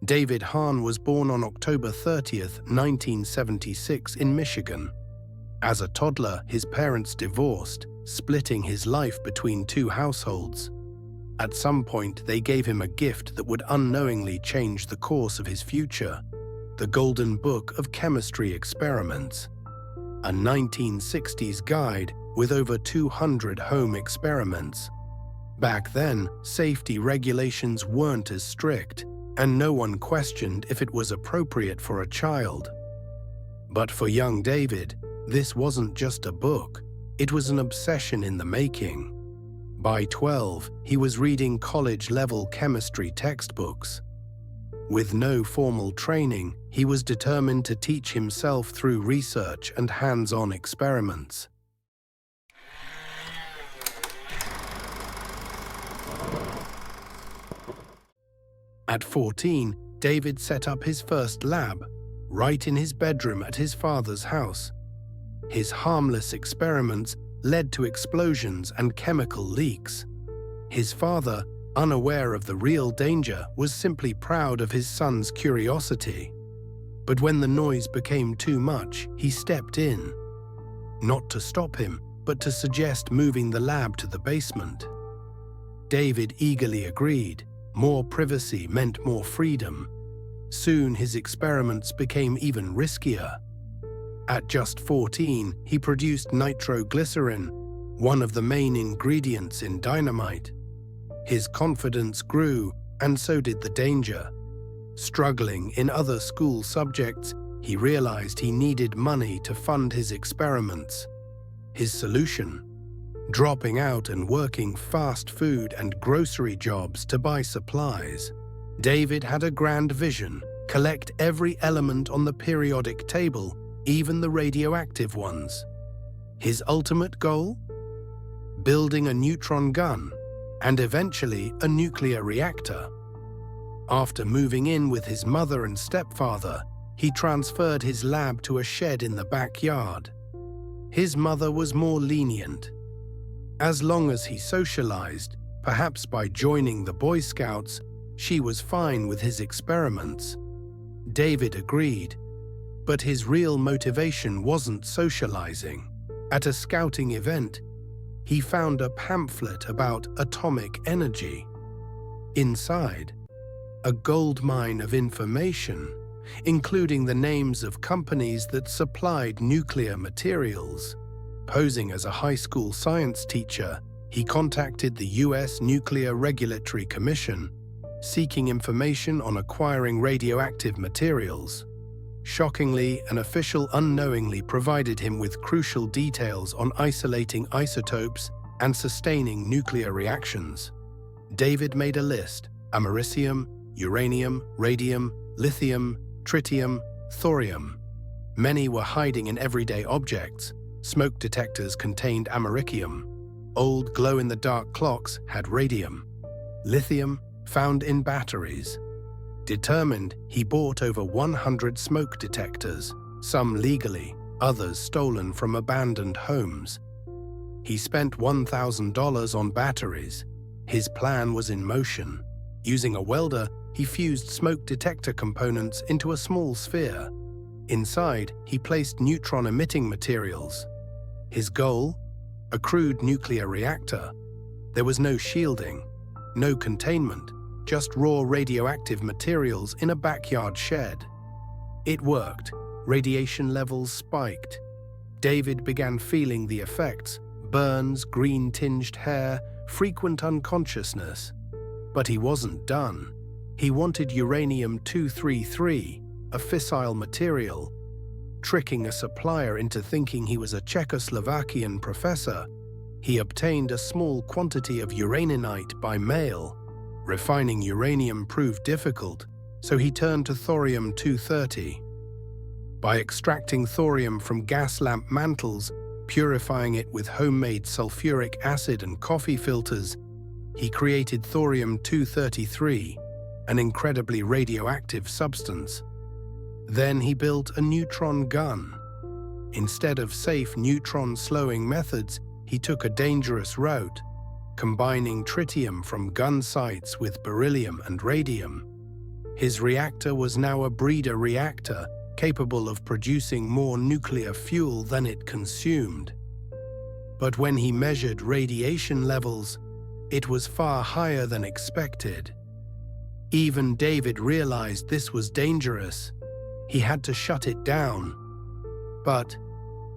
David Hahn was born on October 30th, 1976 in Michigan. As a toddler, his parents divorced, splitting his life between two households. At some point, they gave him a gift that would unknowingly change the course of his future: the Golden Book of Chemistry Experiments, a 1960s guide with over 200 home experiments. Back then, safety regulations weren't as strict, and no one questioned if it was appropriate for a child. But for young David, this wasn't just a book, it was an obsession in the making. By 12, he was reading college-level chemistry textbooks. With no formal training, he was determined to teach himself through research and hands-on experiments. At 14, David set up his first lab, right in his bedroom at his father's house. His harmless experiments led to explosions and chemical leaks. His father, unaware of the real danger, was simply proud of his son's curiosity. But when the noise became too much, he stepped in. Not to stop him, but to suggest moving the lab to the basement. David eagerly agreed. More privacy meant more freedom. Soon his experiments became even riskier. At just 14, he produced nitroglycerin, one of the main ingredients in dynamite. His confidence grew, and so did the danger. Struggling in other school subjects, he realized he needed money to fund his experiments. His solution: dropping out and working fast food and grocery jobs to buy supplies. David had a grand vision: collect every element on the periodic table, even the radioactive ones. His ultimate goal? Building a neutron gun, and eventually a nuclear reactor. After moving in with his mother and stepfather, he transferred his lab to a shed in the backyard. His mother was more lenient. As long as he socialized, perhaps by joining the Boy Scouts, she was fine with his experiments. David agreed, but his real motivation wasn't socializing. At a scouting event, he found a pamphlet about atomic energy. Inside, a goldmine of information, including the names of companies that supplied nuclear materials. Posing as a high school science teacher, he contacted the U.S. Nuclear Regulatory Commission, seeking information on acquiring radioactive materials. Shockingly, an official unknowingly provided him with crucial details on isolating isotopes and sustaining nuclear reactions. David made a list: americium, uranium, radium, lithium, tritium, thorium. Many were hiding in everyday objects. Smoke detectors contained americium. Old glow-in-the-dark clocks had radium. Lithium found in batteries. Determined, he bought over 100 smoke detectors, some legally, others stolen from abandoned homes. He spent $1,000 on batteries. His plan was in motion. Using a welder, he fused smoke detector components into a small sphere. Inside, he placed neutron-emitting materials. His goal? A crude nuclear reactor. There was no shielding, no containment, just raw radioactive materials in a backyard shed. It worked. Radiation levels spiked. David began feeling the effects: burns, green-tinged hair, frequent unconsciousness. But he wasn't done. He wanted uranium-233, a fissile material. Tricking a supplier into thinking he was a Czechoslovakian professor, he obtained a small quantity of uraninite by mail. Refining uranium proved difficult, so he turned to thorium-230. By extracting thorium from gas lamp mantles, purifying it with homemade sulfuric acid and coffee filters, he created thorium-233, an incredibly radioactive substance. Then he built a neutron gun. Instead of safe neutron-slowing methods, he took a dangerous route, combining tritium from gun sites with beryllium and radium. His reactor was now a breeder reactor, capable of producing more nuclear fuel than it consumed. But when he measured radiation levels, it was far higher than expected. Even David realized this was dangerous. He had to shut it down. But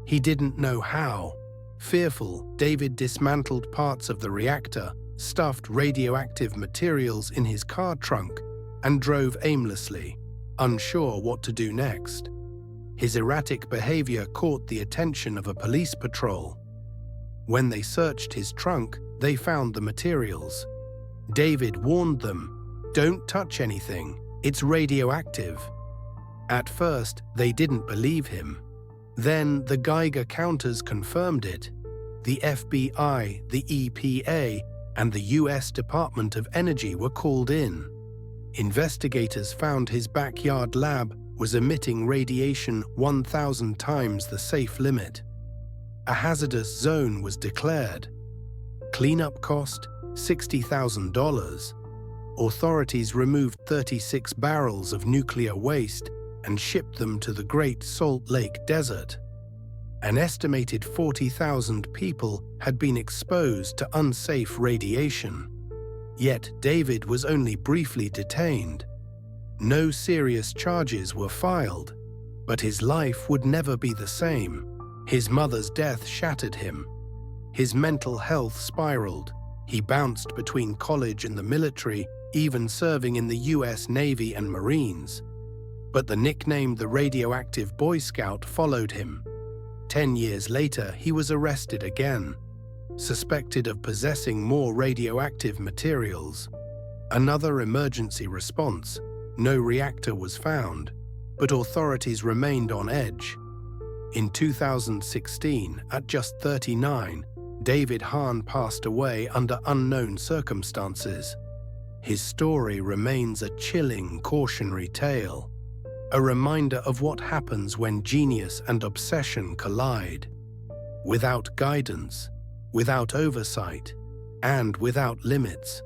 he didn't know how. Fearful, David dismantled parts of the reactor, stuffed radioactive materials in his car trunk, and drove aimlessly, unsure what to do next. His erratic behavior caught the attention of a police patrol. When they searched his trunk, they found the materials. David warned them, "Don't touch anything, it's radioactive." At first, they didn't believe him. Then the Geiger counters confirmed it. The FBI, the EPA, and the US Department of Energy were called in. Investigators found his backyard lab was emitting radiation 1,000 times the safe limit. A hazardous zone was declared. Cleanup cost $60,000. Authorities removed 36 barrels of nuclear waste and shipped them to the Great Salt Lake Desert. An estimated 40,000 people had been exposed to unsafe radiation. Yet David was only briefly detained. No serious charges were filed, but his life would never be the same. His mother's death shattered him. His mental health spiraled. He bounced between college and the military, even serving in the US Navy and Marines. But the nickname the Radioactive Boy Scout followed him. 10 years later, he was arrested again, suspected of possessing more radioactive materials. Another emergency response. No reactor was found, but authorities remained on edge. In 2016, at just 39, David Hahn passed away under unknown circumstances. His story remains a chilling cautionary tale, a reminder of what happens when genius and obsession collide. Without guidance, without oversight, and without limits,